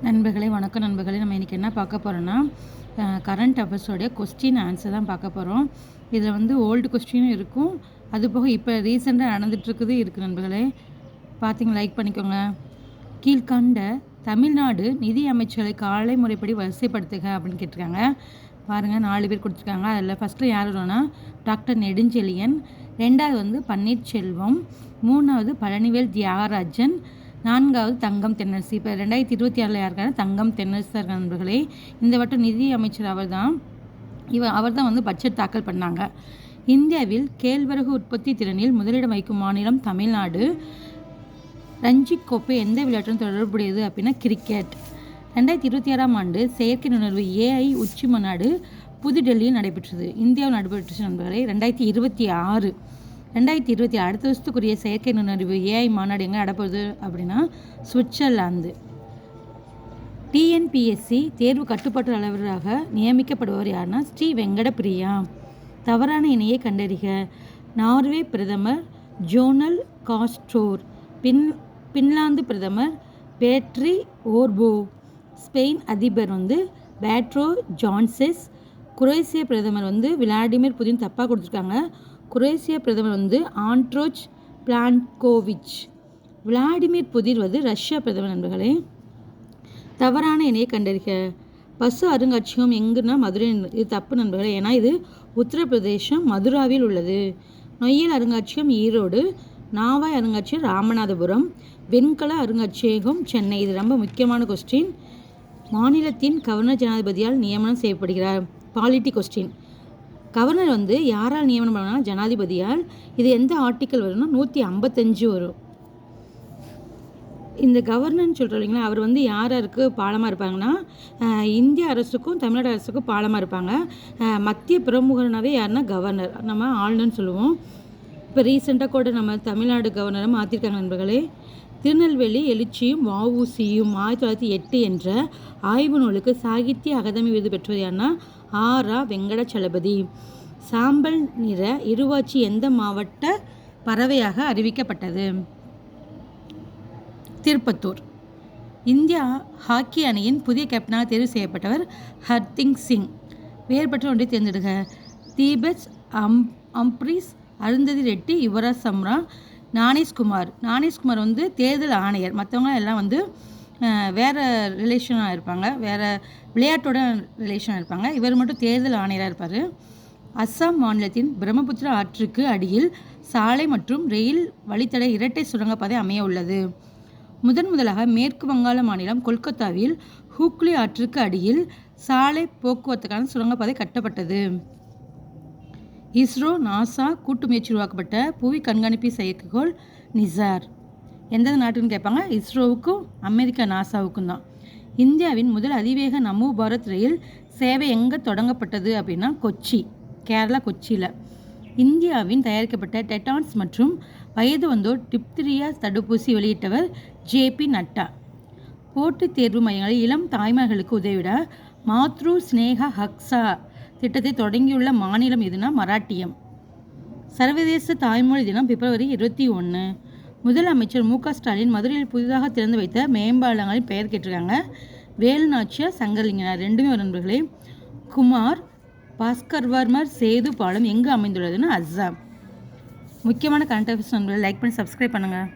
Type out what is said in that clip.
நண்பர்களே வணக்கம் நண்பர்களே. நம்ம இன்றைக்கி என்ன பார்க்க போகிறோன்னா கரண்ட் அஃபேர்ஸோடைய கொஸ்டின் ஆன்சர் தான் பார்க்க போகிறோம். இதில் வந்து ஓல்டு கொஸ்டினும் இருக்கும், அது போக இப்போ ரீசெண்டாக நடந்துகிட்ருக்குது இருக்குது நண்பர்களே. பார்த்திங்க லைக் பண்ணிக்கோங்க. கீழ்கண்ட தமிழ்நாடு நிதி அமைச்சர்களை காலை முறைப்படி வரிசைப்படுத்துக அப்படின்னு கேட்டிருக்காங்க. பாருங்கள் 4 பேர் கொடுத்துருக்காங்க. அதில் ஃபஸ்ட்டு யார் வரும்னா டாக்டர் நெடுஞ்செழியன், 2வது வந்து பன்னீர்செல்வம், 3வது பழனிவேல் தியாகராஜன், 4வது தங்கம் தென்னரசு. இப்போ 2026 யாருக்கான தங்கம் தென்னரசு தான் இருக்காங்க நண்பர்களே. இந்த வட்டம் நிதி அமைச்சர் அவர் தான் வந்து பட்ஜெட் தாக்கல் பண்ணாங்க. இந்தியாவில் கேழ்வரகு உற்பத்தி திறனில் முதலிடம் வைக்கும் மாநிலம் தமிழ்நாடு. ரஞ்சி கோப்பை எந்த விளையாட்டுடன் தொடர்புடையது அப்படின்னா கிரிக்கெட். 2026 ஆண்டு செயற்கை நுண்ணறிவு AI உச்சி மாநாடு புதுடெல்லியில் நடைபெற்றது. இந்தியாவில் நடைபெற்றது நண்பர்களே. 2026 அடுத்த வருஷத்துக்குரிய செயற்கை நுண்ணறிவு AI மாநாடு எங்கே நடப்பது அப்படின்னா சுவிட்சர்லாந்து. TNPSC தேர்வு கட்டுப்பாட்டு அலுவலராக நியமிக்கப்படுபவர் யாருன்னா ஸ்ரீ வெங்கட பிரியா. தவறான இணையை கண்டறிக. நார்வே பிரதமர் ஜோனல் காஸ்ட்ரோர், பின்லாந்து பிரதமர் பேட்ரி ஓர்போ, ஸ்பெயின் அதிபர் வந்து பேட்ரோ ஜான்செஸ், குரோேசிய பிரதமர் வந்து விளாடிமிர் புதின். தப்பாக கொடுத்துருக்காங்க. குரோேசிய பிரதமர் வந்து ஆண்ட்ரோஜ் பிளான்கோவிச். விளாடிமிர் புதின் வந்து ரஷ்யா பிரதமர் நண்பர்களே. தவறான இணையை கண்டறிக. பசு அருங்காட்சியகம் எங்குன்னா மதுரை. இது தப்பு நண்பர்களே, ஏன்னா இது உத்தரப்பிரதேசம் மதுராவில் உள்ளது. நொய்யல் அருங்காட்சியகம் ஈரோடு, நாவாய் அருங்காட்சியகம் ராமநாதபுரம், வெண்கல அருங்காட்சியகம் சென்னை. இது ரொம்ப முக்கியமான கொஸ்டின். மாநிலத்தின் கவர்னர் ஜனாதிபதியால் நியமனம் செய்யப்படுகிறார். Polity question. கவர்னர் வந்து யாரால் நியமனம் பண்ணால் ஜனாதிபதியால். இது எந்த ஆர்டிக்கல் வரும்னா 155 வரும். இந்த கவர்னர்னு சொல்கிறோம் இல்லைங்களா, அவர் வந்து யாருக்கு பாலமாக இருப்பாங்கன்னா இந்திய அரசுக்கும் தமிழ்நாடு அரசுக்கும் பாலமாக இருப்பாங்க. மத்திய பிரமுகனாவே யாருன்னா கவர்னர், நம்ம ஆளுநர்னு சொல்லுவோம். இப்போ ரீசெண்டாக கூட நம்ம தமிழ்நாடு கவர்னரை மாற்றிருக்காங்க நண்பர்களே. திருநெல்வேலி எழுச்சியும் வஉசியும் 1908 என்ற ஆய்வு நூலுக்கு சாகித்ய அகாதமி விருது பெற்றவர் யாருன்னா ஆரா வெங்கடாச்சலபதி. சாம்பல் நிற இருவாச்சி எந்த மாவட்ட பறவையாக அறிவிக்கப்பட்டது? திருப்பத்தூர். இந்தியா ஹாக்கி அணியின் புதிய கேப்டனாக தேர்வு செய்யப்பட்டவர் ஹர்திக் சிங். வேறுபட்ட ஒன்றை தேர்ந்தெடுக்க. தீபஸ் அம்ப்ரீஸ், அருந்ததி ரெட்டி, யுவராஜ் சம்ரா, ஞானேஷ்குமார் வந்து தேர்தல் ஆணையர். மற்றவங்க எல்லாம் வந்து வேறு ரிலேஷனாக இருப்பாங்க, வேறு விளையாட்டோட ரிலேஷனாக இருப்பாங்க. இவர் மட்டும் தேர்தல் ஆணையராக இருப்பார். அஸ்ஸாம் மாநிலத்தின் பிரம்மபுத்திரா ஆற்றுக்கு அடியில் சாலை மற்றும் ரயில் வழித்தட இரட்டை சுரங்கப்பாதை அமைய உள்ளது. முதலாக மேற்கு வங்காள மாநிலம் கொல்கத்தாவில் ஹூக்ளி ஆற்றுக்கு அடியில் சாலை போக்குவரத்துக்கான சுரங்கப்பாதை கட்டப்பட்டது. இஸ்ரோ நாசா கூட்டு முயற்சி உருவாக்கப்பட்ட புவி கண்காணிப்பு செயற்கைக்கோள் நிசார் எந்த நாட்டுன்னு கேட்பாங்க. இஸ்ரோவுக்கும் அமெரிக்கா நாசாவுக்கும் தான். இந்தியாவின் முதல் அதிவேக நமோ பாரத் ரயில் சேவை எங்கே தொடங்கப்பட்டது அப்படின்னா கொச்சி, கேரளா கொச்சியில். இந்தியாவின் தயாரிக்கப்பட்ட டெட்டான்ஸ் மற்றும் வயது வந்தோர் டிப்திரியா தடுப்பூசி வெளியிட்டவர் JP நட்டா. போட்டித் தேர்வு மையங்களில் இளம் தாய்மார்களுக்கு உதவிட மாத்ரு ஸ்னேகா ஹக்ஸா திட்டத்தை தொடங்கியுள்ள மாநிலம் எதுனா மராட்டியம். சர்வதேச தாய்மொழி தினம் பிப்ரவரி 21. முதலமைச்சர் MK ஸ்டாலின் மதுரையில் புதிதாக திறந்து வைத்த மேம்பாலங்களின் பெயர் கேட்டிருக்காங்க. வேலுநாச்சியார், சங்கரலிங்கனார், ரெண்டுமே ஒரு நண்பர்களே. குமார் பாஸ்கர்வர்மர் சேது பாலம் எங்கு அமைந்துள்ளதுன்னு அஸ்ஸாம். முக்கியமான கரண்ட் அஃபேர்ஸ் நண்பர்கள் லைக் பண்ணி சப்ஸ்கிரைப் பண்ணுங்கள்.